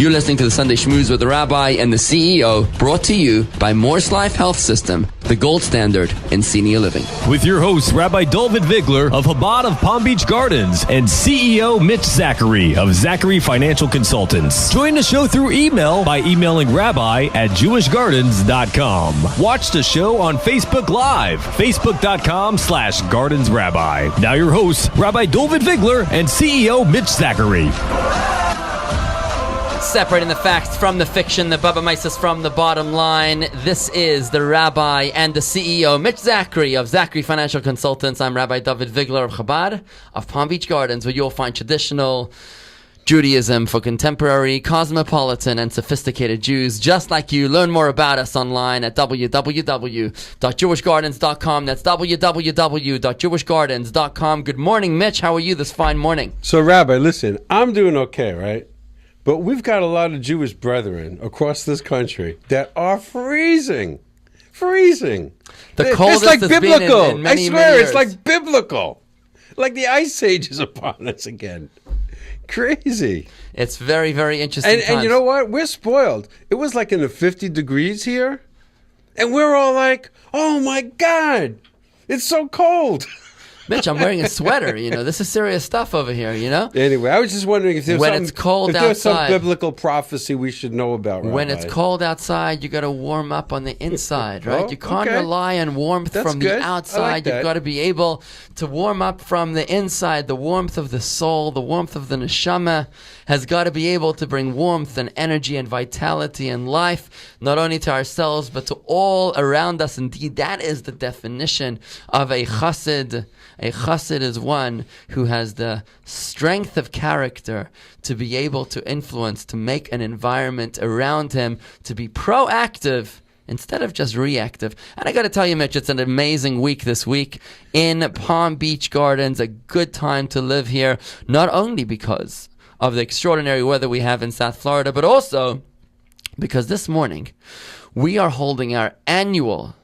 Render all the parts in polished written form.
You're listening to the Sunday Schmooze with the Rabbi and the CEO, brought to you by Morse Life Health System, the gold standard in senior living. With your host, Rabbi Dovid Vigler of Chabad of Palm Beach Gardens and CEO Mitch Zachary of Zachary Financial Consultants. Join the show through email by emailing rabbi@jewishgardens.com. Watch the show on Facebook Live, facebook.com/gardensrabbi. Now your hosts, Rabbi Dovid Vigler and CEO Mitch Zachary. Separating the facts from the fiction, the Bubba Mises from the bottom line. This is the Rabbi and the CEO, Mitch Zachary of Zachary Financial Consultants. I'm Rabbi Dovid Vigler of Chabad of Palm Beach Gardens, where you'll find traditional Judaism for contemporary, cosmopolitan, and sophisticated Jews just like you. Learn more about us online at www.jewishgardens.com. That's www.jewishgardens.com. Good morning, Mitch. How are you this fine morning? So, Rabbi, listen, I'm doing okay, right? But we've got a lot of Jewish brethren across this country that are freezing. The coldest it's like has biblical. been in many, I swear, many years. it's like biblical. Like the ice age is upon us again. Crazy. It's very, very interesting And you know what? We're spoiled. It was like in the 50 degrees here. And we're all like, oh my God, it's so cold. Mitch, I'm wearing a sweater. You know, this is serious stuff over here, you know? Anyway, I was just wondering if there's When it's cold there's some outside. biblical prophecy we should know about, Rabbi. When it's cold outside, you got to warm up on the inside, right? Oh, you can't okay. rely on warmth That's from good. the I outside. like that. You've got to be able to warm up from the inside. The warmth of the soul, the warmth of the neshama has got to be able to bring warmth and energy and vitality and life, not only to ourselves, but to all around us. Indeed, that is the definition of a chassid. A chassid is one who has the strength of character to be able to influence, to make an environment around him, to be proactive instead of just reactive. And I got to tell you, Mitch, it's an amazing week this week in Palm Beach Gardens. A good time to live here, not only because of the extraordinary weather we have in South Florida, but also because this morning we are holding our annual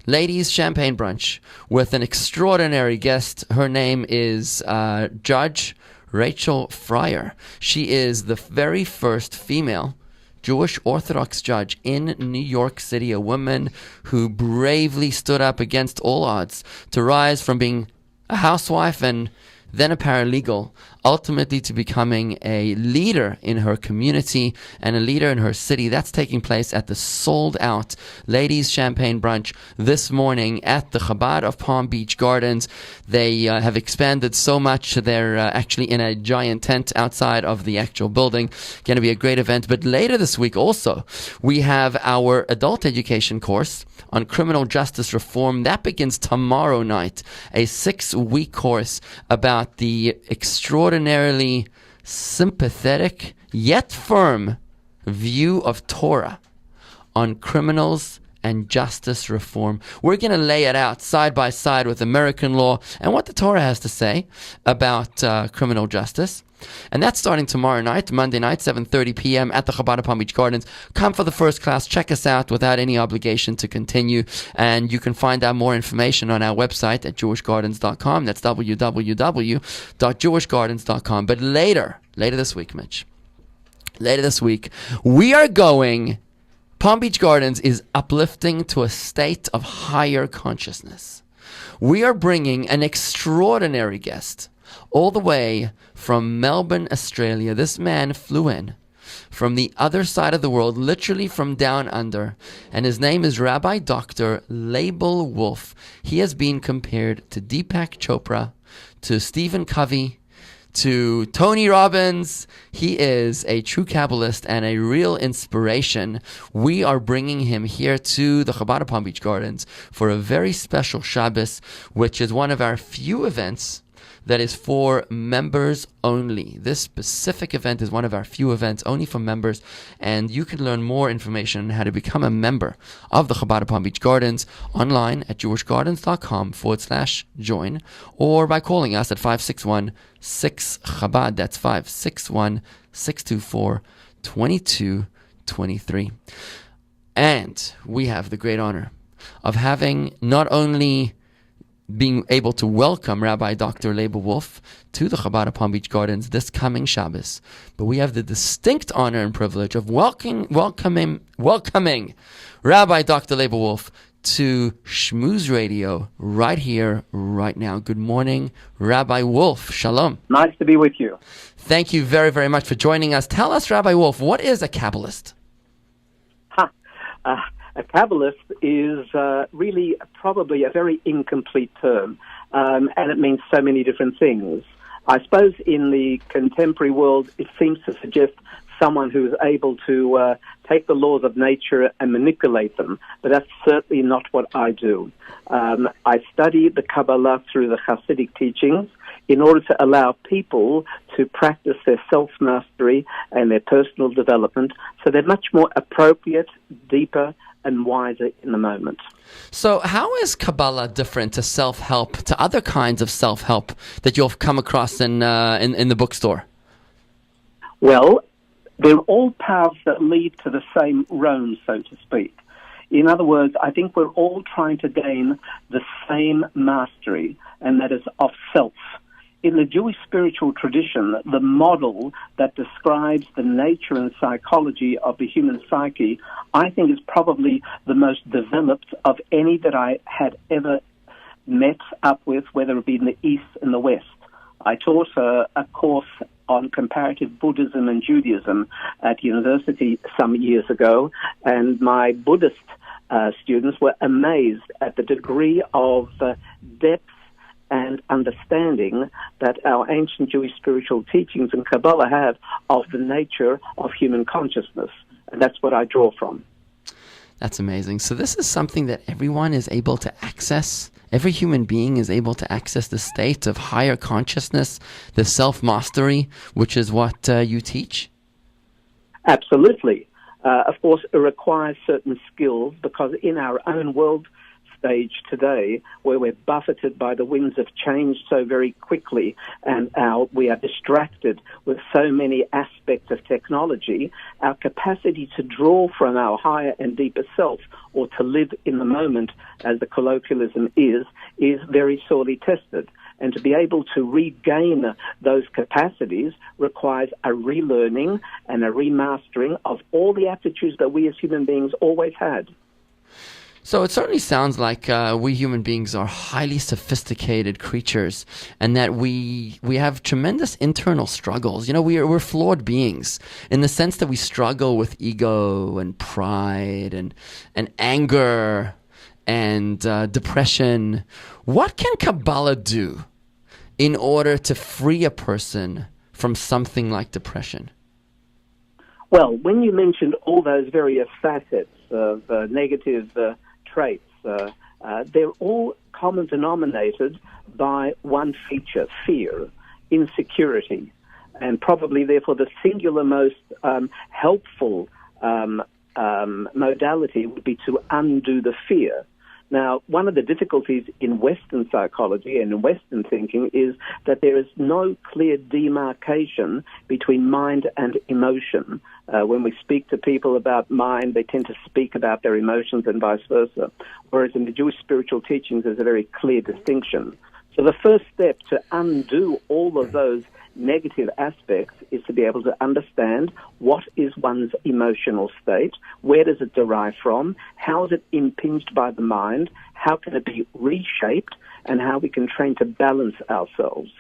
Ladies Champagne Brunch with an extraordinary guest. Her name is Judge Rachel Fryer. She is the very first female Jewish Orthodox judge in New York City, a woman who bravely stood up against all odds to rise from being a housewife and then a paralegal, ultimately to becoming a leader in her community and a leader in her city. That's taking place at the sold-out Ladies Champagne Brunch this morning at the Chabad of Palm Beach Gardens. They have expanded so much. They're actually in a giant tent outside of the actual building. Going to be a great event. But later this week also, we have our adult education course on criminal justice reform. That begins tomorrow night, a 6-week course about the extraordinarily sympathetic yet firm view of Torah on criminals and justice reform. We're going to lay it out side by side with American law and what the Torah has to say about criminal justice. And that's starting tomorrow night, Monday night, 7:30 p.m. at the Chabad of Palm Beach Gardens. Come for the first class. Check us out without any obligation to continue. And you can find out more information on our website at jewishgardens.com. That's www.jewishgardens.com. But later this week, Mitch, later this week, we are going... Palm Beach Gardens is uplifting to a state of higher consciousness. We are bringing an extraordinary guest all the way from Melbourne, Australia. This man flew in from the other side of the world, literally from down under, and his name is Rabbi Dr. Label Wolf. He has been compared to Deepak Chopra, to Stephen Covey, to Tony Robbins. He is a true Kabbalist and a real inspiration. We are bringing him here to the Chabad of Palm Beach Gardens for a very special Shabbos, which is one of our few events that is for members only. This specific event is one of our few events only for members, and you can learn more information on how to become a member of the Chabad of Palm Beach Gardens online at jewishgardens.com/join, or by calling us at 561-6-CHABAD. That's 561-624-2223. And we have the great honor of having not only being able to welcome Rabbi Dr. Leib Wolf to the Chabad of Palm Beach Gardens this coming Shabbos. But we have the distinct honor and privilege of welcoming Rabbi Dr. Leib Wolf to Schmooze Radio right here, right now. Good morning, Rabbi Wolf. Shalom. Nice to be with you. Thank you very, very much for joining us. Tell us, Rabbi Wolf, what is a Kabbalist? A Kabbalist is really probably a very incomplete term, and it means so many different things. I suppose in the contemporary world, it seems to suggest someone who is able to take the laws of nature and manipulate them, but that's certainly not what I do. I study the Kabbalah through the Hasidic teachings in order to allow people to practice their self-mastery and their personal development, so they're much more appropriate, deeper, and wiser in the moment. So how is Kabbalah different to self-help, to other kinds of self-help that you'll come across in the bookstore? Well, they're all paths that lead to the same Rome, so to speak. In other words, I think we're all trying to gain the same mastery, and that is of self. In the Jewish spiritual tradition, the model that describes the nature and psychology of the human psyche, I think is probably the most developed of any that I had ever met up with, whether it be in the East and the West. I taught a course on comparative Buddhism and Judaism at university some years ago, and my Buddhist students were amazed at the degree of depth and understanding that our ancient Jewish spiritual teachings and Kabbalah have of the nature of human consciousness. And that's what I draw from. That's amazing. So this is something that everyone is able to access. Every human being is able to access the state of higher consciousness, the self-mastery, which is what you teach? Absolutely. Of course, it requires certain skills because in our own world stage today, where we're buffeted by the winds of change so very quickly and we are distracted with so many aspects of technology, our capacity to draw from our higher and deeper self, or to live in the moment, as the colloquialism is very sorely tested. And to be able to regain those capacities requires a relearning and a remastering of all the aptitudes that we as human beings always had. So it certainly sounds like we human beings are highly sophisticated creatures, and that we have tremendous internal struggles. You know, we're flawed beings in the sense that we struggle with ego and pride and anger and depression. What can Kabbalah do in order to free a person from something like depression? Well, when you mentioned all those various facets of negative traits, they're all common denominated by one feature: fear, insecurity, and probably therefore the singular most helpful modality would be to undo the fear. Now, one of the difficulties in Western psychology and in Western thinking is that there is no clear demarcation between mind and emotion. When we speak to people about mind, they tend to speak about their emotions and vice versa. Whereas in the Jewish spiritual teachings, there's a very clear distinction. So the first step to undo all of those negative aspects is to be able to understand what is one's emotional state, where does it derive from, how is it impinged by the mind, how can it be reshaped, and how we can train to balance ourselves.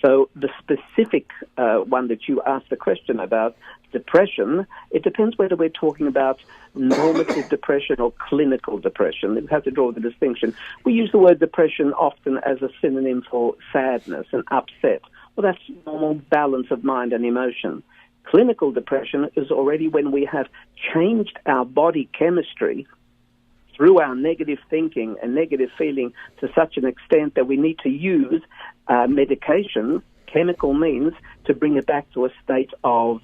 So the specific one that you asked the question about, depression, it depends whether we're talking about normative depression or clinical depression. We have to draw the distinction. We use the word depression often as a synonym for sadness and upset. Well, that's normal balance of mind and emotion. Clinical depression is already when we have changed our body chemistry through our negative thinking and negative feeling to such an extent that we need to use medication, chemical means, to bring it back to a state of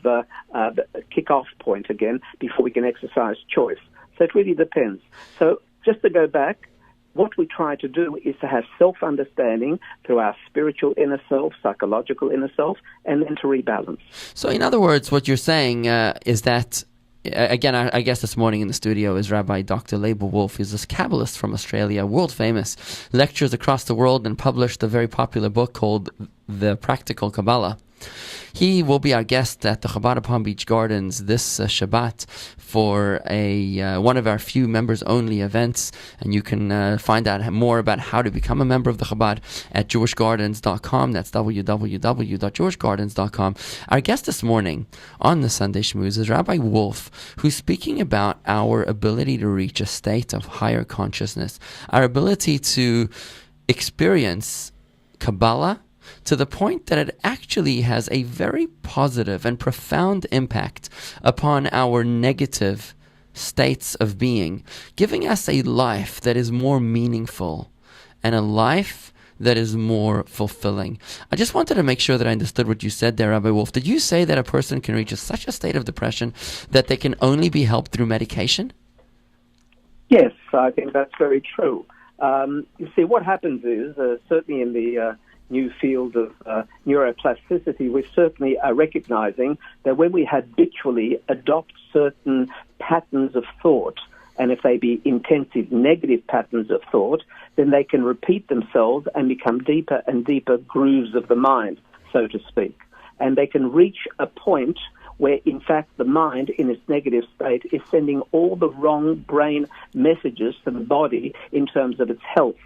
kick-off point again before we can exercise choice. So it really depends. So just to go back, what we try to do is to have self-understanding through our spiritual inner self, psychological inner self, and then to rebalance. So in other words, what you're saying is that again, I guess this morning in the studio is Rabbi Dr. Labor Wolf. He's this Kabbalist from Australia, world famous, lectures across the world, and published a very popular book called The Practical Kabbalah. He will be our guest at the Chabad of Palm Beach Gardens this Shabbat for one of our few members-only events, and you can find out more about how to become a member of the Chabad at jewishgardens.com. That's www.jewishgardens.com. Our guest this morning on the Sunday Schmooze is Rabbi Wolf, who's speaking about our ability to reach a state of higher consciousness, our ability to experience Kabbalah to the point that it actually has a very positive and profound impact upon our negative states of being, giving us a life that is more meaningful and a life that is more fulfilling. I just wanted to make sure that I understood what you said there, Rabbi Wolf. Did you say that a person can reach such a state of depression that they can only be helped through medication? Yes, I think that's very true. You see, what happens is, certainly in the new field of neuroplasticity, we're certainly recognizing that when we habitually adopt certain patterns of thought, and if they be intensive negative patterns of thought, then they can repeat themselves and become deeper and deeper grooves of the mind, so to speak. And they can reach a point where, in fact, the mind in its negative state is sending all the wrong brain messages to the body in terms of its health.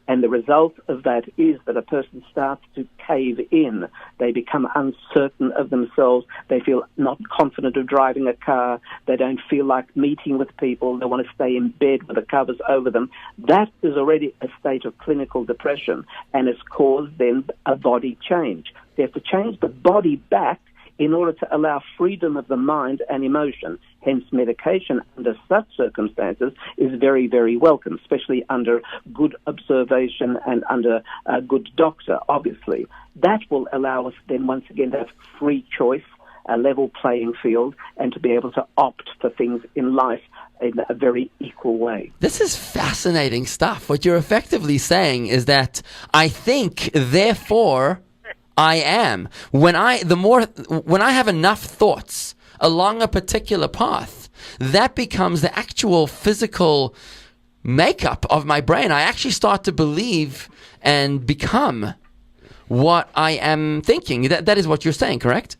And the result of that is that a person starts to cave in. They become uncertain of themselves. They feel not confident of driving a car. They don't feel like meeting with people. They want to stay in bed with the covers over them. That is already a state of clinical depression, and it's caused then a body change. They have to change the body back in order to allow freedom of the mind and emotion. Hence, medication under such circumstances is very, very welcome, especially under good observation and under a good doctor, obviously. That will allow us then once again to have free choice, a level playing field, and to be able to opt for things in life in a very equal way. This is fascinating stuff. What you're effectively saying is that I think, therefore I am. When I have enough thoughts along a particular path, that becomes the actual physical makeup of my brain. I actually start to believe and become what I am thinking. That is what you're saying, correct?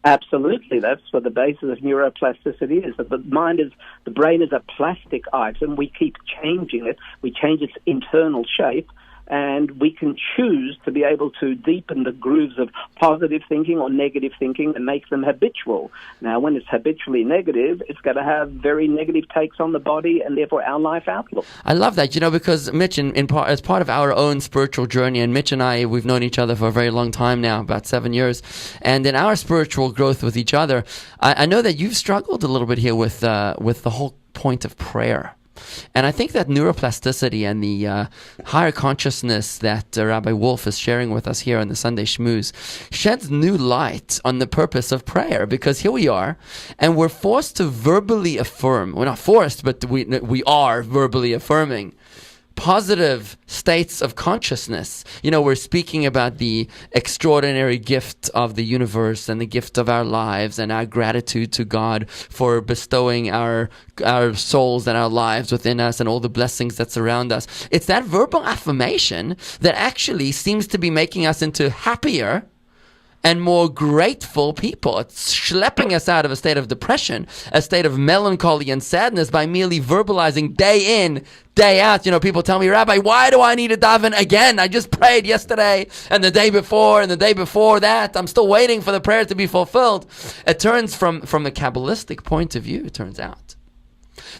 Absolutely. That's what the basis of neuroplasticity is. That the brain is a plastic item. We keep changing it. We change its internal shape. And we can choose to be able to deepen the grooves of positive thinking or negative thinking and make them habitual. Now, when it's habitually negative, it's going to have very negative takes on the body and therefore our life outlook. I love that, because Mitch, as part of our own spiritual journey, and Mitch and I, we've known each other for a very long time now, about 7 years, and in our spiritual growth with each other, I know that you've struggled a little bit here with the whole point of prayer. And I think that neuroplasticity and the higher consciousness that Rabbi Wolf is sharing with us here on the Sunday Schmooze sheds new light on the purpose of prayer, because here we are, and we're forced to verbally affirm. We're not forced, but we are verbally affirming positive states of consciousness. We're speaking about the extraordinary gift of the universe and the gift of our lives and our gratitude to God for bestowing our souls and our lives within us and all the blessings that surround us. It's that verbal affirmation that actually seems to be making us into happier and more grateful people. It's schlepping us out of a state of depression, a state of melancholy and sadness by merely verbalizing day in, day out. People tell me, Rabbi, why do I need to daven again? I just prayed yesterday and the day before and the day before that. I'm still waiting for the prayer to be fulfilled. It turns from the Kabbalistic point of view, it turns out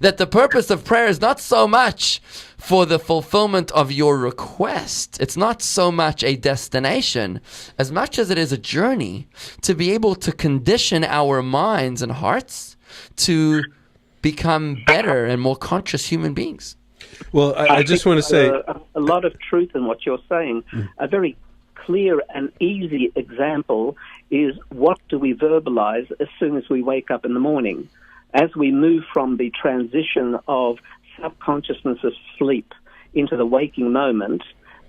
that the purpose of prayer is not so much for the fulfillment of your request. It's not so much a destination as much as it is a journey to be able to condition our minds and hearts to become better and more conscious human beings. Well, I just want to say a lot of truth in what you're saying. A very clear and easy example is, what do we verbalize as soon as we wake up in the morning? As we move from the transition of subconsciousness of sleep into the waking moment,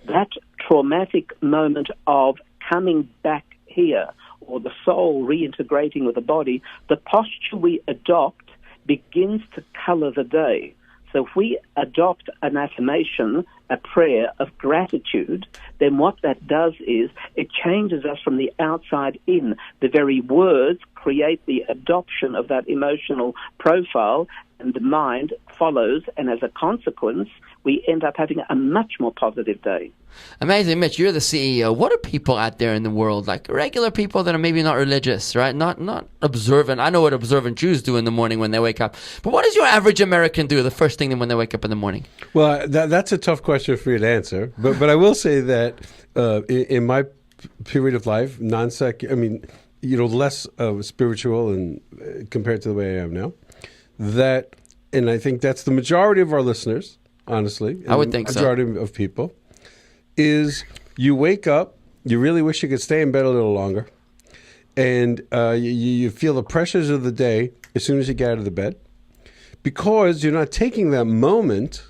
that traumatic moment of coming back here, or the soul reintegrating with the body, the posture we adopt begins to color the day. So if we adopt an affirmation, a prayer of gratitude, then what that does is it changes us from the outside in. The very words create the adoption of that emotional profile, and the mind follows, and as a consequence, we end up having a much more positive day. Amazing. Mitch, you're the CEO. What are people out there in the world, like regular people that are maybe not religious, right? Not observant. I know what observant Jews do in the morning when they wake up. But what does your average American do the first thing when they wake up in the morning? Well, that's a tough question for you to answer. But I will say that in my period of life, less spiritual and compared to the way I am now, and I think that's the majority of our listeners, honestly. I would think so. Majority of people. Is you wake up, you really wish you could stay in bed a little longer, and you feel the pressures of the day as soon as you get out of the bed, because you're not taking that moment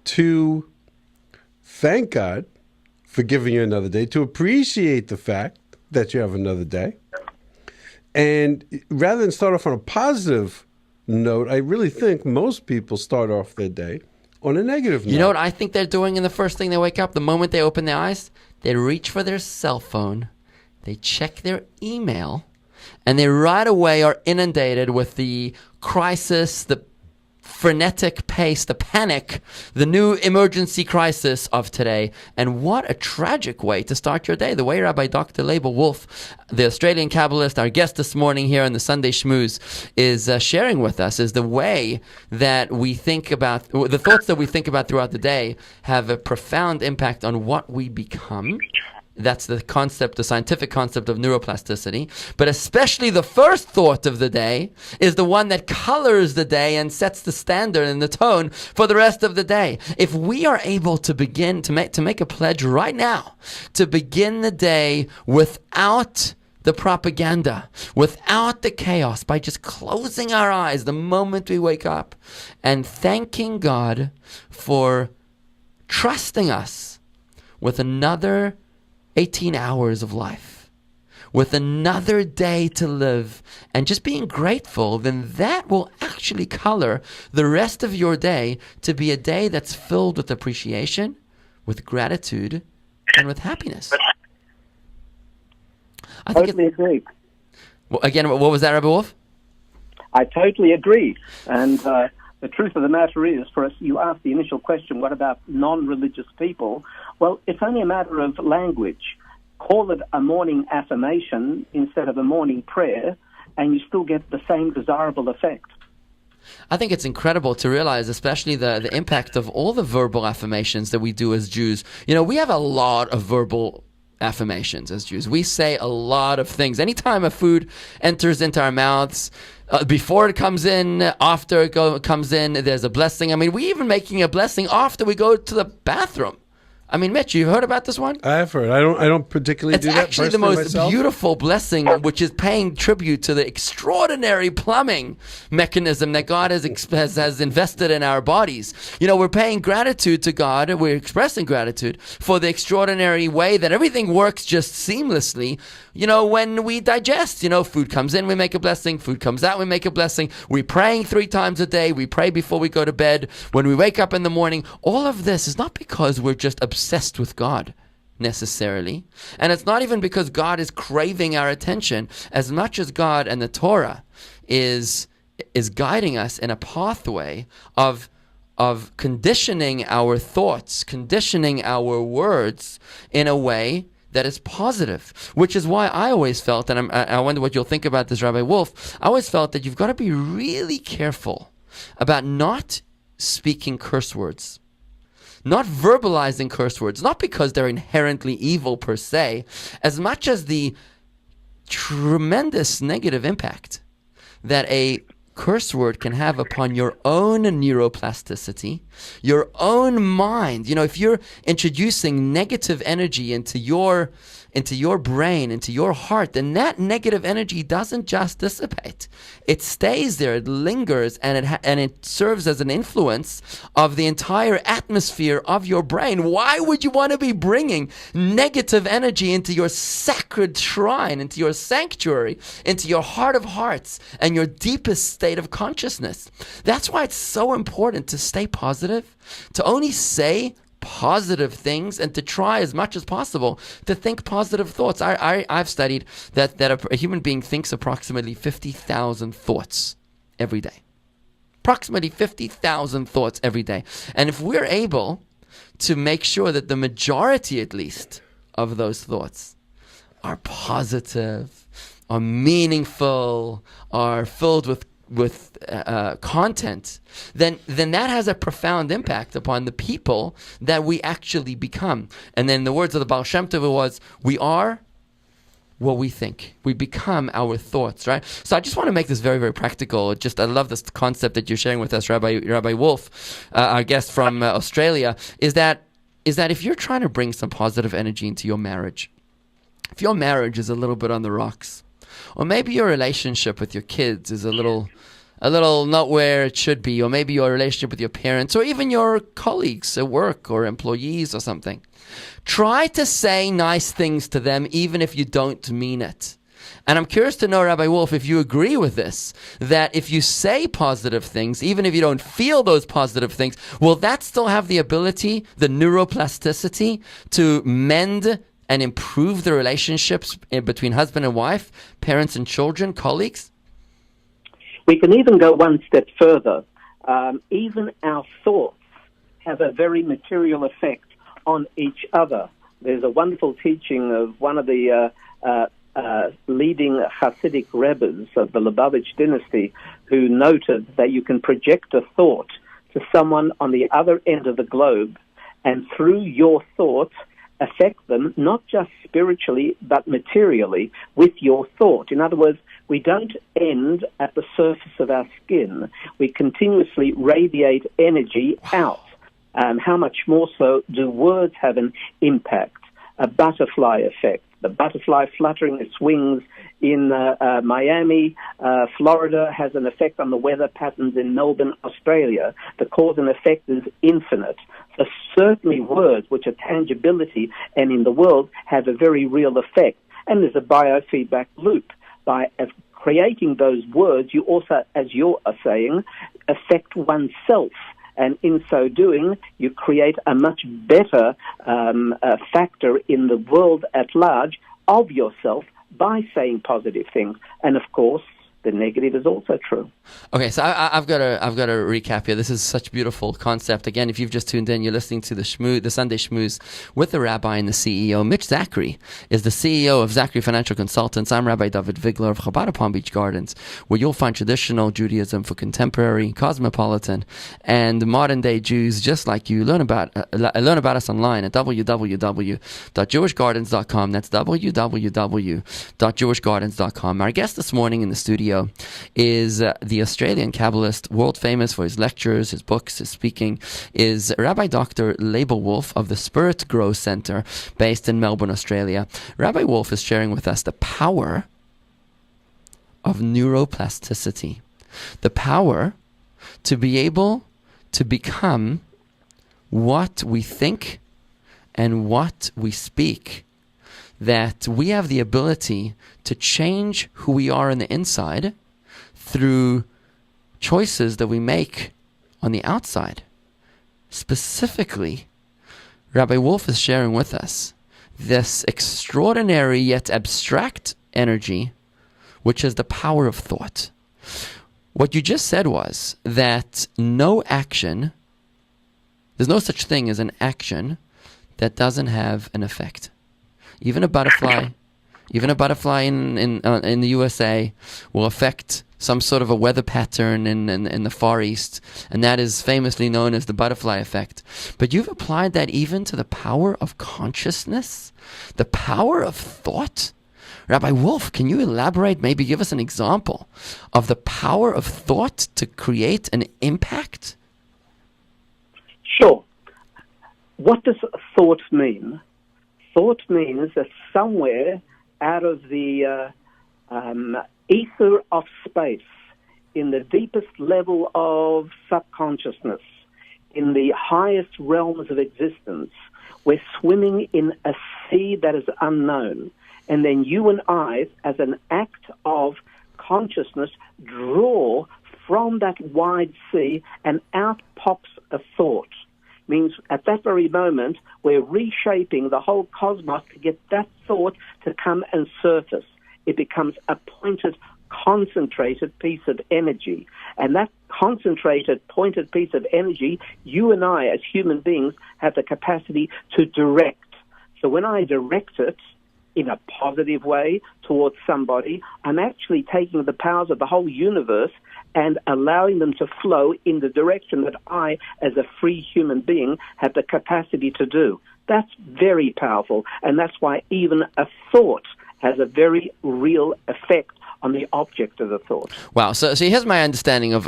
to thank God for giving you another day, to appreciate the fact that you have another day. And rather than start off on a positive note, I really think most people start off their day on a negative note. You know what I think they're doing in the first thing they wake up? The moment they open their eyes, they reach for their cell phone, they check their email, and they right away are inundated with the crisis, the frenetic pace, the panic, the new emergency crisis of today. And what a tragic way to start your day. The way Rabbi Dr. Label Wolf, the Australian Kabbalist, our guest this morning here on the Sunday Schmooze, is sharing with us is the way that we think about, the thoughts that we think about throughout the day have a profound impact on what we become. That's the concept, the scientific concept of neuroplasticity. But especially the first thought of the day is the one that colors the day and sets the standard and the tone for the rest of the day. If we are able to begin to make a pledge right now to begin the day without the propaganda, without the chaos, by just closing our eyes the moment we wake up and thanking God for trusting us with another 18 hours of life, with another day to live, and just being grateful, then that will actually color the rest of your day to be a day that's filled with appreciation, with gratitude, and with happiness. I totally agree. Well, again, what was that, Rabbi Wolf? I totally agree. And the truth of the matter is, for us, you asked the initial question, what about non-religious people? Well, it's only a matter of language. Call it a morning affirmation instead of a morning prayer, and you still get the same desirable effect. I think it's incredible to realize, especially the impact of all the verbal affirmations that we do as Jews. You know, we have a lot of verbal affirmations as Jews. We say a lot of things. Anytime a food enters into our mouths, before it comes in, after it comes in, there's a blessing. I mean, we even making a blessing after we go to the bathroom. I mean, Mitch, you heard about this one? I have heard. I don't particularly do that. It's actually the most beautiful blessing, which is paying tribute to the extraordinary plumbing mechanism that God has invested in our bodies. You know, we're paying gratitude to God, and we're expressing gratitude for the extraordinary way that everything works just seamlessly. You know, when we digest, you know, food comes in, we make a blessing. Food comes out, we make a blessing. We're praying 3 times a day. We pray before we go to bed. When we wake up in the morning, all of this is not because we're just obsessed with God necessarily. And it's not even because God is craving our attention as much as God and the Torah is guiding us in a pathway of conditioning our thoughts, conditioning our words in a way that is positive, which is why I always felt, and I wonder what you'll think about this, Rabbi Wolf, I always felt that you've got to be really careful about not speaking curse words, not verbalizing curse words, not because they're inherently evil per se, as much as the tremendous negative impact that a curse word can have upon your own neuroplasticity, your own mind. You know, if you're introducing negative energy into your into your brain, into your heart, then that negative energy doesn't just dissipate. It stays there, it lingers, and it serves as an influence of the entire atmosphere of your brain. Why would you want to be bringing negative energy into your sacred shrine, into your sanctuary, into your heart of hearts, and your deepest state of consciousness? That's why it's so important to stay positive, to only say positive things, and to try as much as possible to think positive thoughts. I've studied that a human being thinks approximately 50,000 thoughts every day. Approximately 50,000 thoughts every day. And if we're able to make sure that the majority, at least, of those thoughts are positive, are meaningful, are filled with content, then that has a profound impact upon the people that we actually become. And then the words of the Baal Shem Tov was, we are what we think. We become our thoughts, right? So I just want to make this very, very practical. I love this concept that you're sharing with us, Rabbi Wolf, our guest from Australia, is that if you're trying to bring some positive energy into your marriage, if your marriage is a little bit on the rocks, or maybe your relationship with your kids is a little not where it should be, or maybe your relationship with your parents, or even your colleagues at work or employees or something. Try to say nice things to them even if you don't mean it. And I'm curious to know, Rabbi Wolf, if you agree with this, that if you say positive things, even if you don't feel those positive things, will that still have the ability, the neuroplasticity, to mend and improve the relationships between husband and wife, parents and children, colleagues? We can even go one step further. Even our thoughts have a very material effect on each other. There's a wonderful teaching of one of the leading Hasidic rebbes of the Lubavitch dynasty, who noted that you can project a thought to someone on the other end of the globe, and through your thought affect them, not just spiritually, but materially, with your thought. In other words, we don't end at the surface of our skin. We continuously radiate energy out. How much more so do words have an impact? A butterfly effect. The butterfly fluttering its wings in Miami, Florida, has an effect on the weather patterns in Melbourne, Australia. The cause and effect is infinite. So certainly words, which are tangibility and in the world, have a very real effect. And there's a biofeedback loop. By creating those words, you also, as you are saying, affect oneself. And in so doing, you create a much better factor in the world at large of yourself by saying positive things. And of course, the negative is also true. Okay, so I've got to recap here. This is such a beautiful concept. Again, if you've just tuned in, you're listening to the Sunday Schmooze with the Rabbi and the CEO. Mitch Zachary is the CEO of Zachary Financial Consultants. I'm Rabbi Dovid Vigler of Chabad Palm Beach Gardens, where you'll find traditional Judaism for contemporary, cosmopolitan, and modern day Jews just like you. Learn about us online at www.jewishgardens.com. That's www.jewishgardens.com. Our guest this morning in the studio is the Australian Kabbalist, world famous for his lectures, his books, his speaking, is Rabbi Dr. Label Wolf of the Spirit Grow Center based in Melbourne, Australia. Rabbi Wolf is sharing with us the power of neuroplasticity, the power to be able to become what we think and what we speak, that we have the ability to change who we are on the inside through choices that we make on the outside. Specifically, Rabbi Wolf is sharing with us this extraordinary yet abstract energy, which is the power of thought. What you just said was that no action, there's no such thing as an action that doesn't have an effect. Even a butterfly in the USA will affect some sort of a weather pattern in the Far East, and that is famously known as the butterfly effect. But you've applied that even to the power of consciousness, the power of thought. Rabbi Wolf, can you elaborate, maybe give us an example of the power of thought to create an impact? Sure. What does thought mean? Thought means that somewhere out of the ether of space, in the deepest level of subconsciousness, in the highest realms of existence, we're swimming in a sea that is unknown. And then you and I, as an act of consciousness, draw from that wide sea, and out pops a thought. Means at that very moment, we're reshaping the whole cosmos to get that thought to come and surface. It becomes a pointed, concentrated piece of energy. And that concentrated, pointed piece of energy, you and I, as human beings, have the capacity to direct. So when I direct it in a positive way towards somebody, I'm actually taking the powers of the whole universe and allowing them to flow in the direction that I, as a free human being, have the capacity to do. That's very powerful, and that's why even a thought has a very real effect on the object of the thought. Wow. So here's my understanding of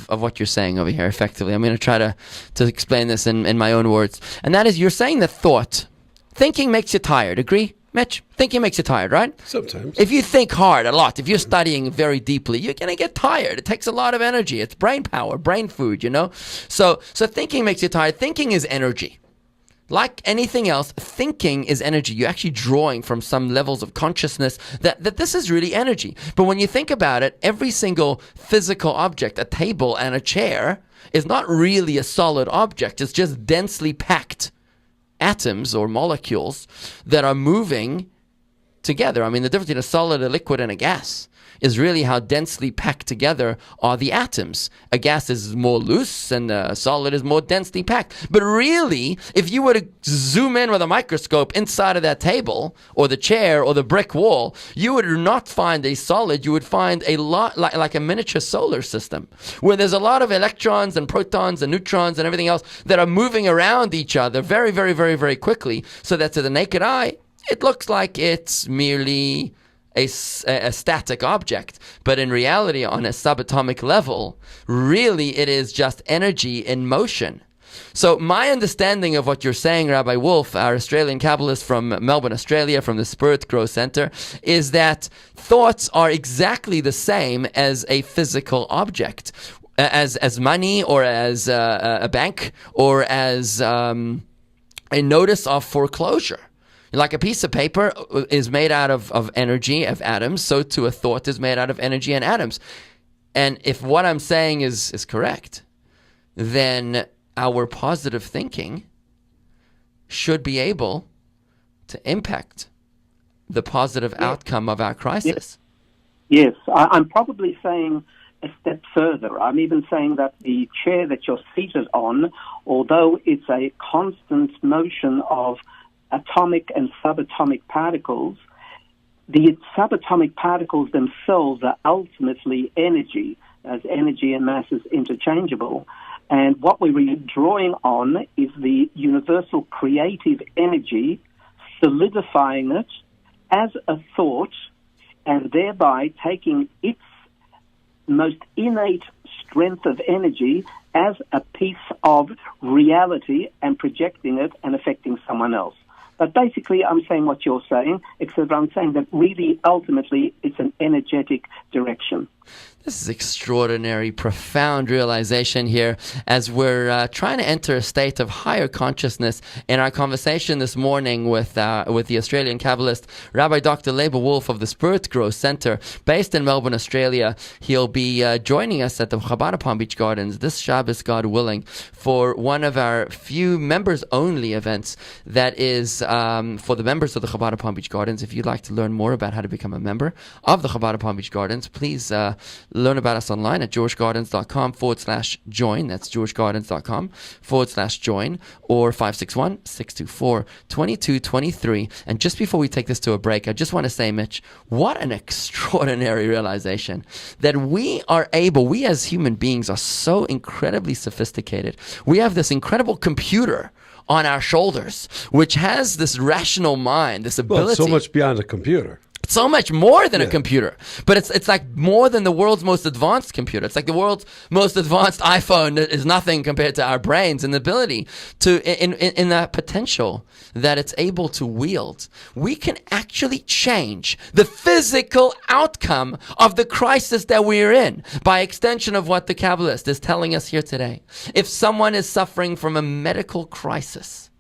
what you're saying over here, effectively. I'm going to try to explain this in my own words. And that is, you're saying that thinking makes you tired. Agree, Mitch? Thinking makes you tired, right? Sometimes. If you think hard a lot, if you're studying very deeply, you're going to get tired. It takes a lot of energy. It's brain power, brain food, you know? So thinking makes you tired. Thinking is energy. Like anything else, thinking is energy. You're actually drawing from some levels of consciousness that this is really energy. But when you think about it, every single physical object, a table and a chair, is not really a solid object. It's just densely packed atoms or molecules that are moving together. I mean, the difference between a solid, a liquid, and a gas is really how densely packed together are the atoms. A gas is more loose and a solid is more densely packed. But really, if you were to zoom in with a microscope inside of that table or the chair or the brick wall, you would not find a solid. You would find a lot like a miniature solar system where there's a lot of electrons and protons and neutrons and everything else that are moving around each other very, very, very, very quickly, so that to the naked eye, it looks like it's merely a static object. But in reality, on a subatomic level, really it is just energy in motion. So my understanding of what you're saying, Rabbi Wolf, our Australian Kabbalist from Melbourne, Australia, from the Spirit Growth Center, is that thoughts are exactly the same as a physical object, as money or as a bank or as a notice of foreclosure. Like a piece of paper is made out of energy, of atoms, so too a thought is made out of energy and atoms. And if what I'm saying is correct, then our positive thinking should be able to impact the positive outcome of our crisis. Yes, I'm probably saying a step further. I'm even saying that the chair that you're seated on, although it's a constant motion of atomic and subatomic particles, the subatomic particles themselves are ultimately energy, as energy and mass is interchangeable. And what we're drawing on is the universal creative energy, solidifying it as a thought, and thereby taking its most innate strength of energy as a piece of reality and projecting it and affecting someone else. But basically, I'm saying what you're saying, except I'm saying that really, ultimately, it's an energetic direction. This is extraordinary, profound realization here as we're trying to enter a state of higher consciousness. In our conversation this morning with the Australian Kabbalist, Rabbi Dr. Leibel Wolf of the Spirit Growth Center, based in Melbourne, Australia. He'll be joining us at the Chabad Palm Beach Gardens this Shabbos, God willing, for one of our few members-only events that is for the members of the Chabad Palm Beach Gardens. If you'd like to learn more about how to become a member of the Chabad Palm Beach Gardens, please learn about us online at jewishgardens.com/join. That's jewishgardens.com/join, or 561-624-2223. And just before we take this to a break, I just want to say, Mitch, what an extraordinary realization that we as human beings are so incredibly sophisticated. We have this incredible computer on our shoulders, which has this rational mind, this ability. Well, so much beyond a computer. It's so much more than a computer, but it's like more than the world's most advanced computer. It's like the world's most advanced iPhone is nothing compared to our brains and the ability to, in that potential that it's able to wield. We can actually change the physical outcome of the crisis that we're in by extension of what the Kabbalist is telling us here today. If someone is suffering from a medical crisis,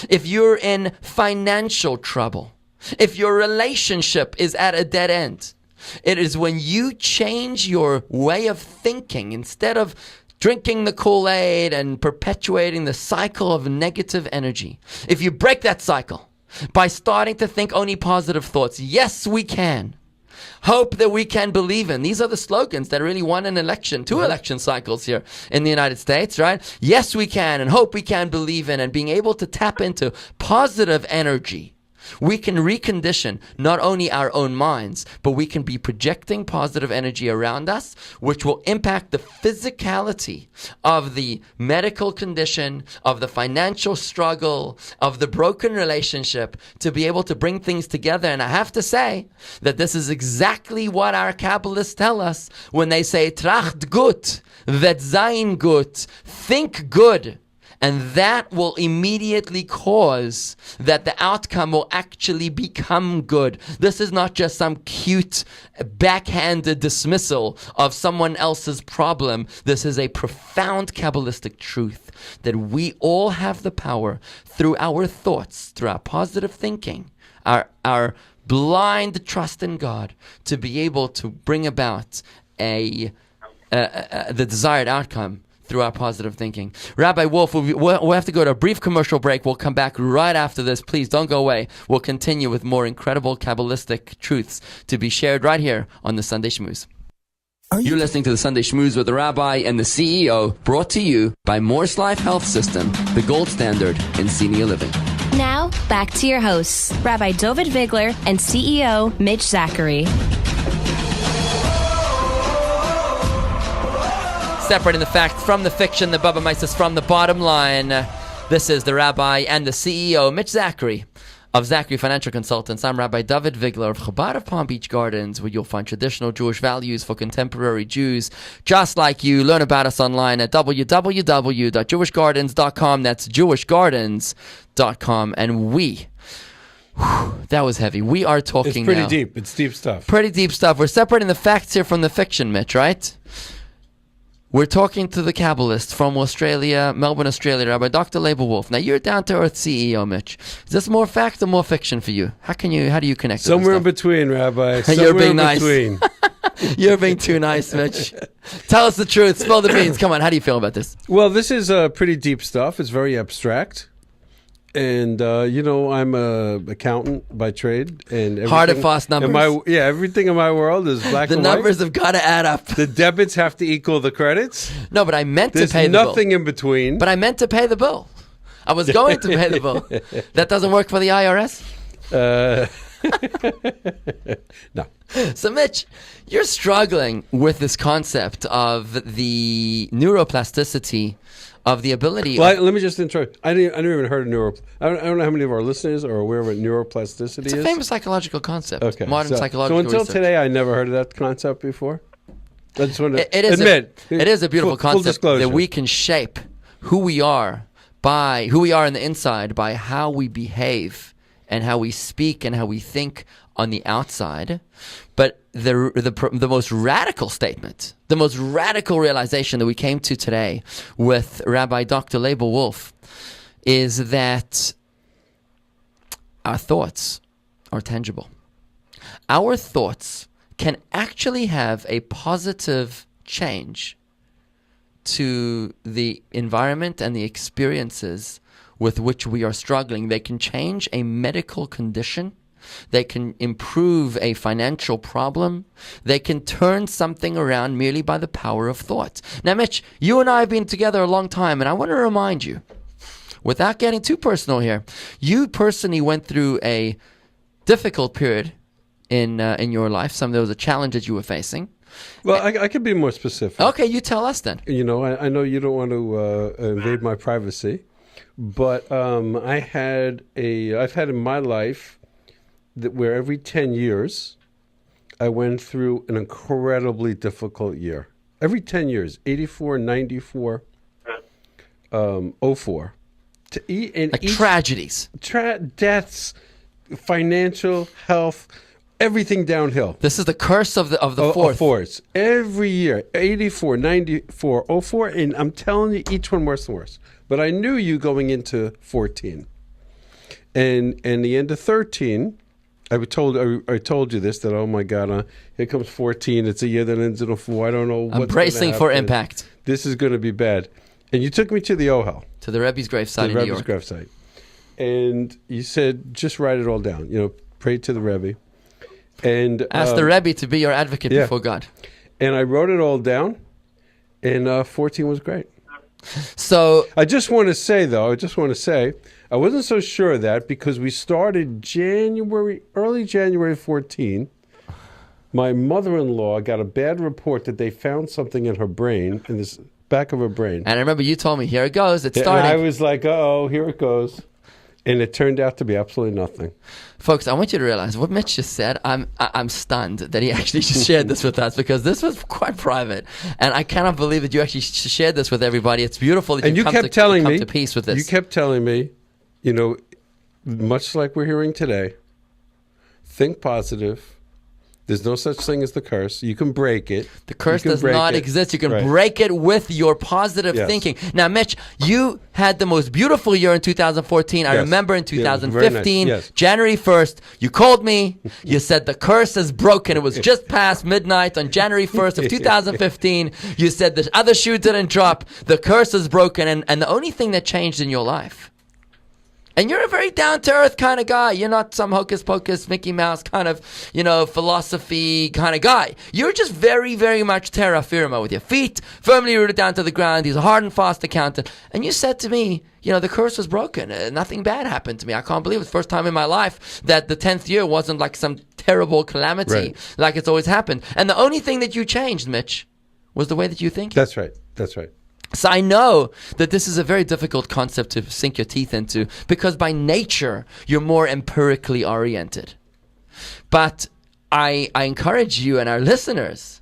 if you're in financial trouble, if your relationship is at a dead end, it is when you change your way of thinking, instead of drinking the Kool-Aid and perpetuating the cycle of negative energy. If you break that cycle by starting to think only positive thoughts, yes, we can. Hope that we can believe in. These are the slogans that really won an election, 2 election cycles here in the United States, right? Yes, we can, and hope we can believe in, and being able to tap into positive energy. We can recondition not only our own minds, but we can be projecting positive energy around us, which will impact the physicality of the medical condition, of the financial struggle, of the broken relationship, to be able to bring things together. And I have to say that this is exactly what our Kabbalists tell us when they say, Tracht gut, vet sein gut, think good. And that will immediately cause that the outcome will actually become good. This is not just some cute backhanded dismissal of someone else's problem. This is a profound Kabbalistic truth that we all have the power through our thoughts, through our positive thinking, our blind trust in God, to be able to bring about the desired outcome through our positive thinking. Rabbi Wolf, we'll have to go to a brief commercial break. We'll come back right after this. Please don't go away. We'll continue with more incredible Kabbalistic truths to be shared right here on the Sunday Schmooze. You're listening to the Sunday Schmooze with the Rabbi and the CEO, brought to you by Morse Life Health System, the gold standard in senior living. Now, back to your hosts, Rabbi Dovid Vigler and CEO Mitch Zachary. Separating the fact from the fiction, the Bubba Mises from the bottom line. This is the Rabbi and the CEO, Mitch Zachary, of Zachary Financial Consultants. I'm Rabbi Dovid Vigler of Chabad of Palm Beach Gardens, where you'll find traditional Jewish values for contemporary Jews just like you. Learn about us online at www.jewishgardens.com. That's jewishgardens.com. And that was heavy. We are talking It's pretty now. deep. It's deep stuff. Pretty deep stuff. We're separating the facts here from the fiction, Mitch, right? We're talking to the Kabbalist from Australia, Melbourne, Australia, Rabbi Dr. Labor Wolf. Now, you're down-to-earth CEO, Mitch. Is this more fact or more fiction for you? How do you connect to Somewhere this in between, Rabbi. You're being in nice. between. You're being too nice, Mitch. Tell us the truth. Spill the beans. Come on. How do you feel about this? Well, this is pretty deep stuff. It's very abstract. And, I'm an accountant by trade. And Hard and fast numbers. Everything in my world is black The and numbers white. have got to add up. The debits have to equal the credits. No, but I meant There's to pay the bill. nothing in between. But I meant to pay the bill. I was going to pay the bill. That doesn't work for the IRS? No. So, Mitch, you're struggling with this concept of the neuroplasticity of the ability. Well, let me just interrupt. I never even heard of I don't know how many of our listeners are aware of what neuroplasticity is. It's a famous psychological concept. Okay. Modern psychological So until research. today, I never heard of that concept before. I just want to It is admit. it is a beautiful full concept disclosure. that we can shape who we are in the inside by how we behave and how we speak and how we think on the outside. But the most radical statement, the most radical realization that we came to today with Rabbi Dr. Labor Wolf is that our thoughts are tangible. Our thoughts can actually have a positive change to the environment and the experiences with which we are struggling. They can change a medical condition. They can improve a financial problem. They can turn something around merely by the power of thought. Now, Mitch, you and I have been together a long time, and I want to remind you, without getting too personal here, you personally went through a difficult period in your life. There was a challenge that you were facing. Well, I could be more specific. Okay, you tell us then. I know you don't want to invade my privacy, but I've had in my life where every 10 years I went through an incredibly difficult year. Every 10 years, 84, 94, 04. Tragedies. Deaths, financial, health, everything downhill. This is the curse of the fourth. Fourths. Every year, 84, 94, 04, and I'm telling you, each one worse and worse. But I knew you going into 14. And the end of 13, I told you this, that, oh my God, here comes 14. It's a year that ends in a 4. I don't know what's bracing for impact. This is going to be bad. And you took me to the Ohel. To the Rebbe's gravesite in New York. To the Rebbe's gravesite. And you said, just write it all down. Pray to the Rebbe. And ask the Rebbe to be your advocate before God. And I wrote it all down, and 14 was great. So I just want to say, I wasn't so sure of that because we started early January 14. My mother-in-law got a bad report that they found something in her brain, in this back of her brain. And I remember you told me, here it goes, it's starting. And I was like, uh-oh, here it goes. And it turned out to be absolutely nothing. Folks, I want you to realize what Mitch just said. I'm stunned that he actually just shared this with us because this was quite private. And I cannot believe that you actually shared this with everybody. It's beautiful that you come to peace with this. You kept telling me, much like we're hearing today, think positive. There's no such thing as the curse. You can break it. The curse does not exist. You can break it with your positive thinking. Now, Mitch, you had the most beautiful year in 2014. I remember in 2015, nice. January 1st, you called me. You said the curse is broken. It was just past midnight on January 1st of 2015. You said the other shoe didn't drop. The curse is broken. And the only thing that changed in your life, and you're a very down-to-earth kind of guy. You're not some hocus-pocus, Mickey Mouse kind of, philosophy kind of guy. You're just very, very much terra firma with your feet firmly rooted down to the ground. He's a hard and fast accountant. And you said to me, the curse was broken. Nothing bad happened to me. I can't believe it's the first time in my life that the 10th year wasn't like some terrible calamity like it's always happened. And the only thing that you changed, Mitch, was the way that you think. That's right. So I know that this is a very difficult concept to sink your teeth into because by nature, you're more empirically oriented. But I encourage you and our listeners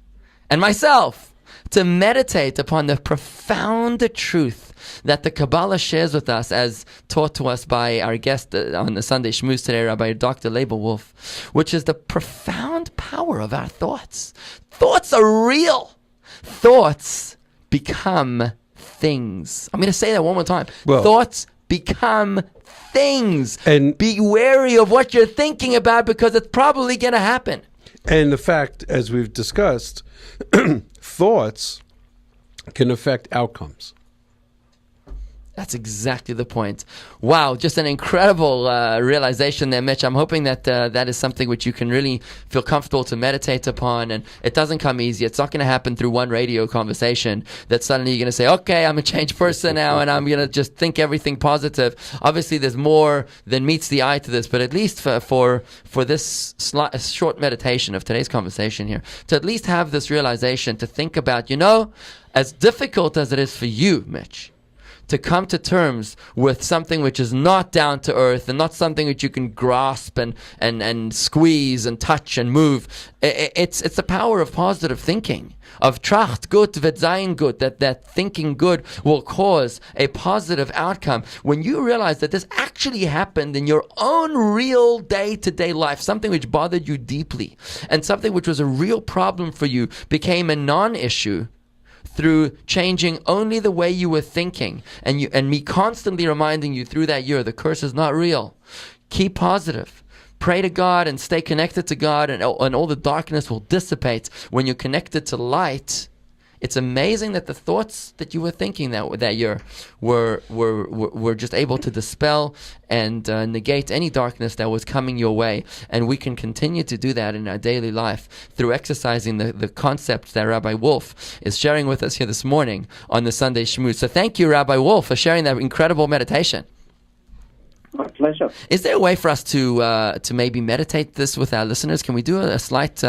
and myself to meditate upon the profound truth that the Kabbalah shares with us as taught to us by our guest on the Sunday Schmooze today, Rabbi Dr. Leibel-Wolf, which is the profound power of our thoughts. Thoughts are real. Thoughts become things. I'm going to say that one more time. Thoughts become things. And be wary of what you're thinking about because it's probably going to happen. And the fact, as we've discussed, thoughts can affect outcomes. That's exactly the point. Wow, just an incredible realization there, Mitch. I'm hoping that that is something which you can really feel comfortable to meditate upon. And it doesn't come easy. It's not going to happen through one radio conversation that suddenly you're going to say, okay, I'm a changed person now and I'm going to just think everything positive. Obviously, there's more than meets the eye to this, but at least for this short meditation of today's conversation here, to at least have this realization to think about, as difficult as it is for you, Mitch, to come to terms with something which is not down to earth and not something which you can grasp and squeeze and touch and move. It's the power of positive thinking, of tracht gut wird sein gut, that thinking good will cause a positive outcome. When you realize that this actually happened in your own real day-to-day life, something which bothered you deeply and something which was a real problem for you became a non-issue, through changing only the way you were thinking, and me constantly reminding you through that year, the curse is not real. Keep positive. Pray to God and stay connected to God, and all the darkness will dissipate when you're connected to light. It's amazing that the thoughts that you were thinking that year were just able to dispel and negate any darkness that was coming your way. And we can continue to do that in our daily life through exercising the concepts that Rabbi Wolf is sharing with us here this morning on the Sunday Schmooze. So thank you, Rabbi Wolf, for sharing that incredible meditation. My pleasure. Is there a way for us to maybe meditate this with our listeners? Can we do a slight,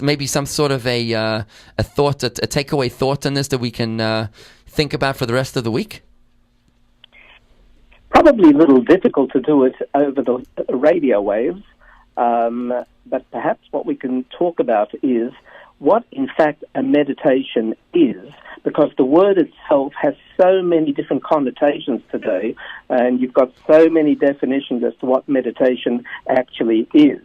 maybe some sort of a thought, a takeaway thought on this that we can think about for the rest of the week? Probably a little difficult to do it over the radio waves, But perhaps what we can talk about is what, in fact, a meditation is, because the word itself has so many different connotations today, and you've got so many definitions as to what meditation actually is.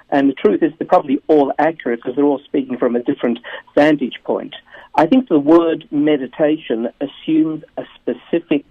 And the truth is they're probably all accurate because they're all speaking from a different vantage point. I think the word meditation assumes a specific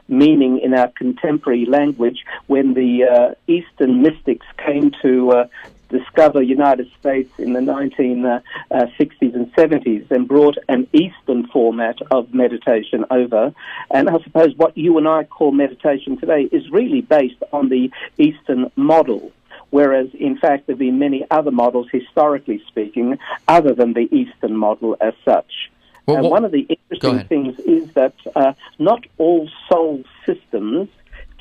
meaning in our contemporary language when the Eastern mystics came to discover United States in the 1960s and 70s and brought an Eastern format of meditation over. And I suppose what you and I call meditation today is really based on the Eastern model, whereas, in fact, there have been many other models, historically speaking, other than the Eastern model as such. And one of the interesting things is that not all soul systems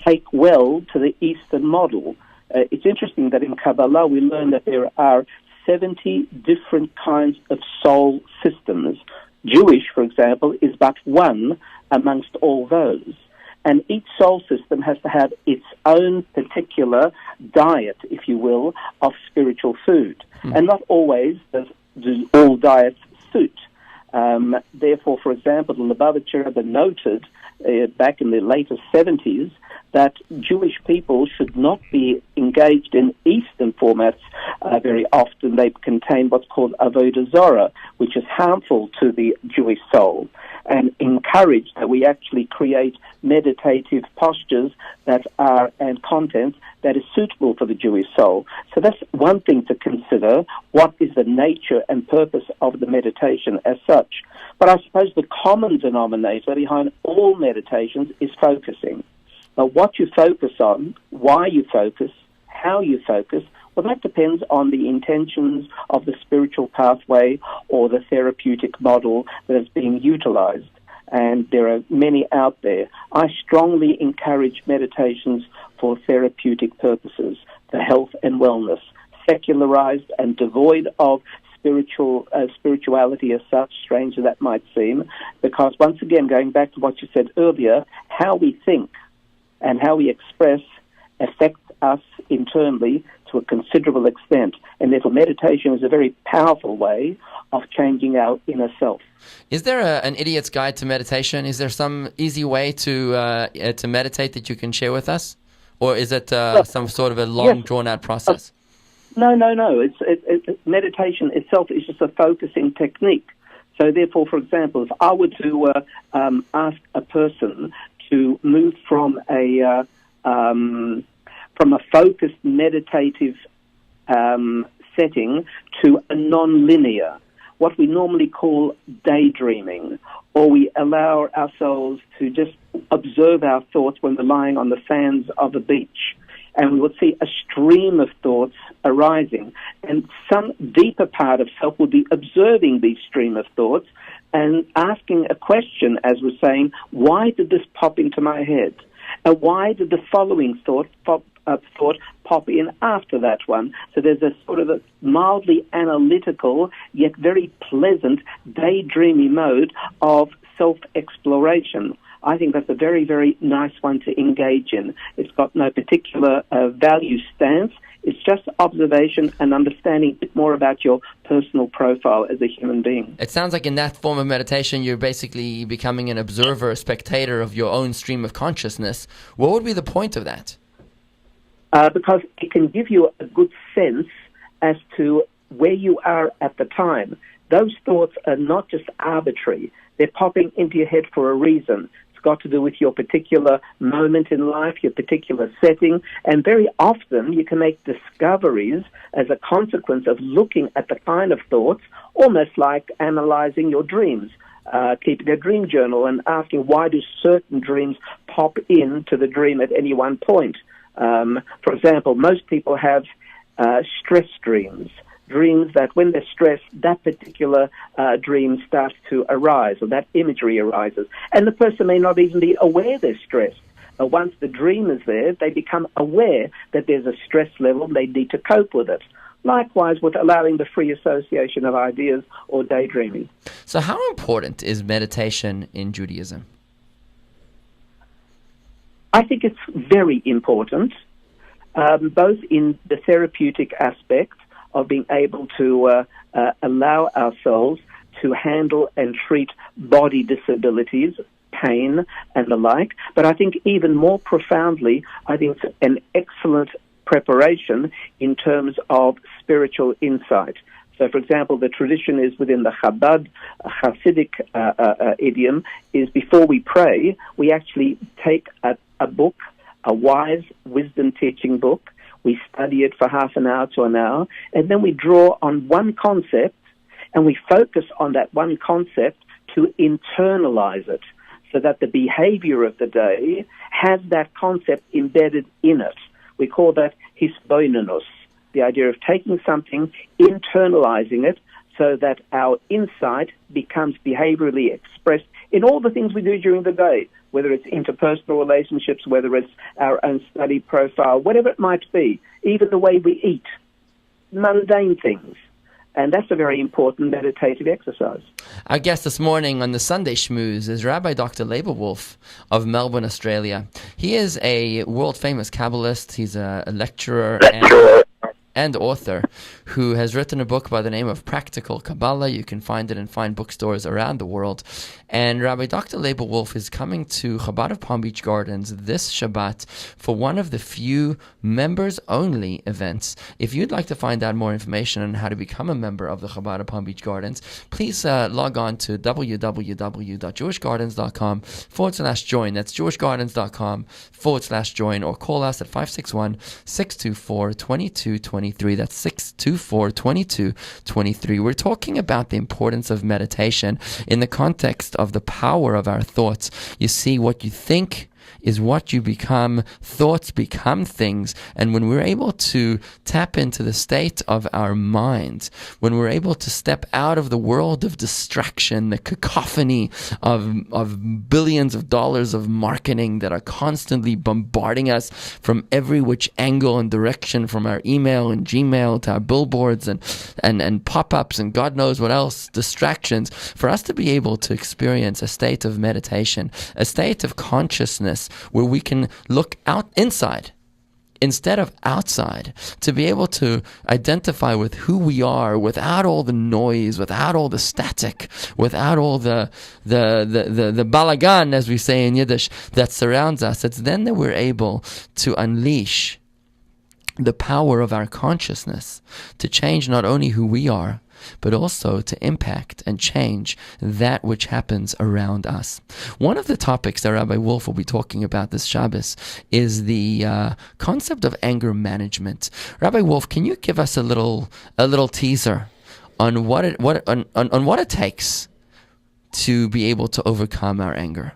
take well to the Eastern model. It's interesting that in Kabbalah we learn that there are 70 different kinds of soul systems. Jewish, for example, is but one amongst all those. And each soul system has to have its own particular diet, if you will, of spiritual food. And not always do all diets suit. Therefore, for example, the Lubavitcher Rebbe noted back in the later 70s that Jewish people should not be engaged in Eastern formats very often. They contain what's called avodah zarah, which is harmful to the Jewish soul, and encourage that we actually create meditative postures that are and content that is suitable for the Jewish soul. So that's one thing to consider, what is the nature and purpose of the meditation as such. But I suppose the common denominator behind all meditations is focusing. But what you focus on, why you focus, how you focus, well, that depends on the intentions of the spiritual pathway or the therapeutic model that is being utilized. And there are many out there. I strongly encourage meditations for therapeutic purposes, for health and wellness, secularized and devoid of spirituality as such, strange as that might seem, because once again, going back to what you said earlier, how we think and how we express affects us internally to a considerable extent. And therefore meditation is a very powerful way of changing our inner self. Is there an idiot's guide to meditation? Is there some easy way to meditate that you can share with us? Or is it some sort of a long, drawn-out process? No. Meditation itself is just a focusing technique. So therefore, for example, if I were to ask a person to move from a focused meditative setting to a non-linear, what we normally call daydreaming, or we allow ourselves to just observe our thoughts when we're lying on the sands of a beach, and we would see a stream of thoughts arising. And some deeper part of self would be observing these stream of thoughts and asking a question, as we're saying, why did this pop into my head? And why did the following thought pop in after that one? So there's a sort of a mildly analytical, yet very pleasant, daydreamy mode of self-exploration. I think that's a very, very nice one to engage in. It's got no particular value stance. It's just observation and understanding a bit more about your personal profile as a human being. It sounds like in that form of meditation, you're basically becoming an observer, a spectator of your own stream of consciousness. What would be the point of that? Because it can give you a good sense as to where you are at the time. Those thoughts are not just arbitrary. They're popping into your head for a reason. Got to do with your particular moment in life, your particular setting, and very often you can make discoveries as a consequence of looking at the kind of thoughts, almost like analyzing your dreams, keeping a dream journal and asking why do certain dreams pop into the dream at any one point. For example, most people have stress dreams that when they're stressed, that particular dream starts to arise, or that imagery arises. And the person may not even be aware they're stressed. Once the dream is there, they become aware that there's a stress level and they need to cope with it. Likewise with allowing the free association of ideas or daydreaming. So how important is meditation in Judaism? I think it's very important. both in the therapeutic aspect of being able to allow ourselves to handle and treat body disabilities, pain, and the like. But I think even more profoundly, I think it's an excellent preparation in terms of spiritual insight. So, for example, the tradition is within the Chabad Hasidic idiom is before we pray, we actually take a book, a wise wisdom teaching book. We study it for half an hour to an hour, and then we draw on one concept, and we focus on that one concept to internalize it, so that the behavior of the day has that concept embedded in it. We call that hisboinenus, the idea of taking something, internalizing it, so that our insight becomes behaviorally expressed in all the things we do during the day, whether it's interpersonal relationships, whether it's our own study profile, whatever it might be, even the way we eat, mundane things. And that's a very important meditative exercise. Our guest this morning on the Sunday Schmooze is Rabbi Dr. Leibowolf of Melbourne, Australia. He is a world-famous Kabbalist. He's a lecturer and author who has written a book by the name of Practical Kabbalah. You can find it in fine bookstores around the world. And Rabbi Dr. Leibowolf is coming to Chabad of Palm Beach Gardens this Shabbat for one of the few members-only events. If you'd like to find out more information on how to become a member of the Chabad of Palm Beach Gardens, please log on to www.jewishgardens.com/join. That's jewishgardens.com/join, or call us at 561-624-2223. That's 624-2223. We're talking about the importance of meditation in the context of the power of our thoughts. You see, what you think is what you become. Thoughts become things. And when we're able to tap into the state of our mind, when we're able to step out of the world of distraction, the cacophony of billions of dollars of marketing that are constantly bombarding us from every which angle and direction, from our email and Gmail to our billboards and pop-ups and God knows what else, distractions, for us to be able to experience a state of meditation, a state of consciousness where we can look out inside instead of outside, to be able to identify with who we are without all the noise, without all the static, without all the balagan, as we say in Yiddish, that surrounds us. It's then that we're able to unleash the power of our consciousness to change not only who we are, but also to impact and change that which happens around us. One of the topics that Rabbi Wolf will be talking about this Shabbos is the concept of anger management. Rabbi Wolf, can you give us a little teaser on what it takes to be able to overcome our anger?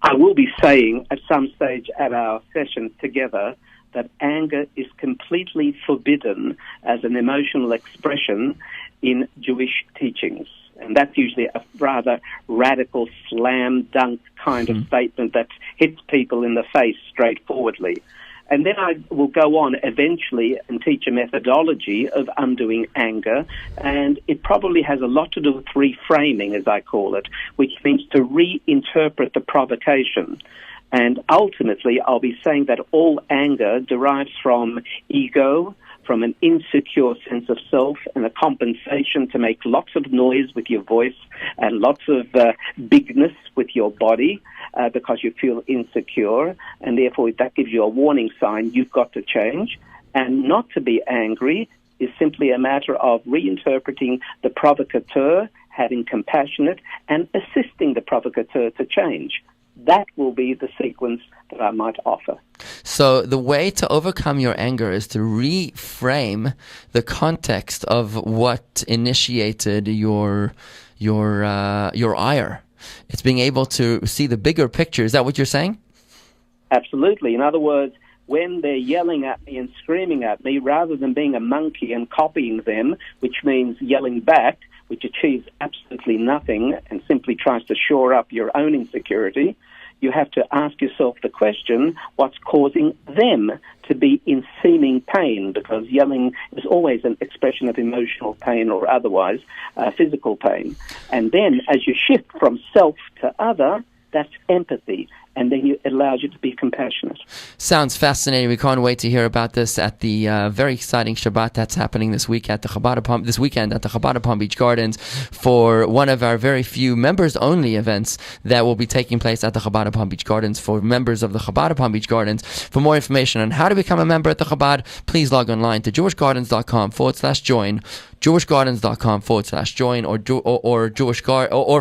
I will be saying at some stage at our session together that anger is completely forbidden as an emotional expression in Jewish teachings. And that's usually a rather radical slam dunk kind of statement that hits people in the face straightforwardly. And then I will go on eventually and teach a methodology of undoing anger, and it probably has a lot to do with reframing, as I call it, which means to reinterpret the provocation. And ultimately, I'll be saying that all anger derives from ego, from an insecure sense of self, and a compensation to make lots of noise with your voice and lots of bigness with your body because you feel insecure, and therefore that gives you a warning sign you've got to change. And not to be angry is simply a matter of reinterpreting the provocateur, having compassionate, and assisting the provocateur to change. That will be the sequence that I might offer. So the way to overcome your anger is to reframe the context of what initiated your ire. It's being able to see the bigger picture. Is that what you're saying? Absolutely. In other words, when they're yelling at me and screaming at me, rather than being a monkey and copying them, which means yelling back, which achieves absolutely nothing and simply tries to shore up your own insecurity, you have to ask yourself the question, what's causing them to be in seeming pain? Because yelling is always an expression of emotional pain or otherwise physical pain. And then as you shift from self to other, that's empathy. and then it allows you to be compassionate. Sounds fascinating. We can't wait to hear about this at the very exciting Shabbat that's happening this week at the this weekend at the Chabad of Palm Beach Gardens for one of our very few members-only events that will be taking place at the Chabad of Palm Beach Gardens for members of the Chabad of Palm Beach Gardens. For more information on how to become a member at the Chabad, please log online to jewishgardens.com/join, jewishgardens.com/join, or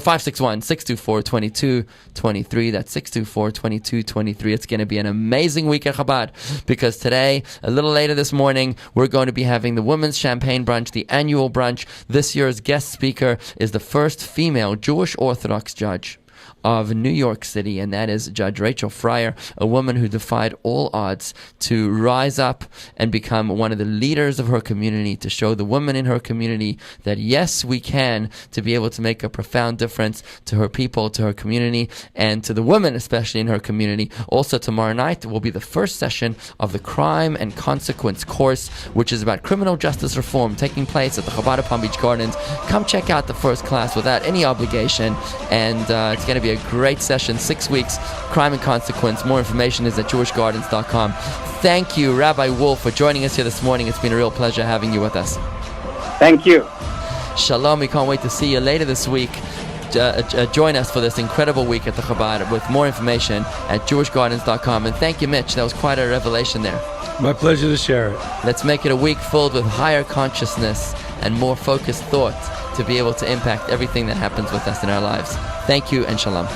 561-624-2223. That's 624-2223. It's going to be an amazing week at Chabad, because today, a little later this morning, we're going to be having the Women's Champagne Brunch, the annual brunch. This year's guest speaker is the first female Jewish Orthodox judge of New York City, and that is Judge Rachel Fryer, a woman who defied all odds to rise up and become one of the leaders of her community, to show the women in her community that yes, we can, to be able to make a profound difference to her people, to her community, and to the women especially in her community. Also tomorrow night will be the first session of the Crime and Consequence course, which is about criminal justice reform, taking place at the Chabad of Palm Beach Gardens. Come check out the first class without any obligation, and it's going to be a great session, 6 weeks, Crime and Consequence. More information is at jewishgardens.com. Thank you, Rabbi Wolf, for joining us here this morning. It's been a real pleasure having you with us. Thank you. Shalom. We can't wait to see you later this week. Join us for this incredible week at the Chabad with more information at jewishgardens.com. And thank you, Mitch. That was quite a revelation there. My pleasure to share it. Let's make it a week filled with higher consciousness and more focused thought to be able to impact everything that happens with us in our lives. Thank you and shalom.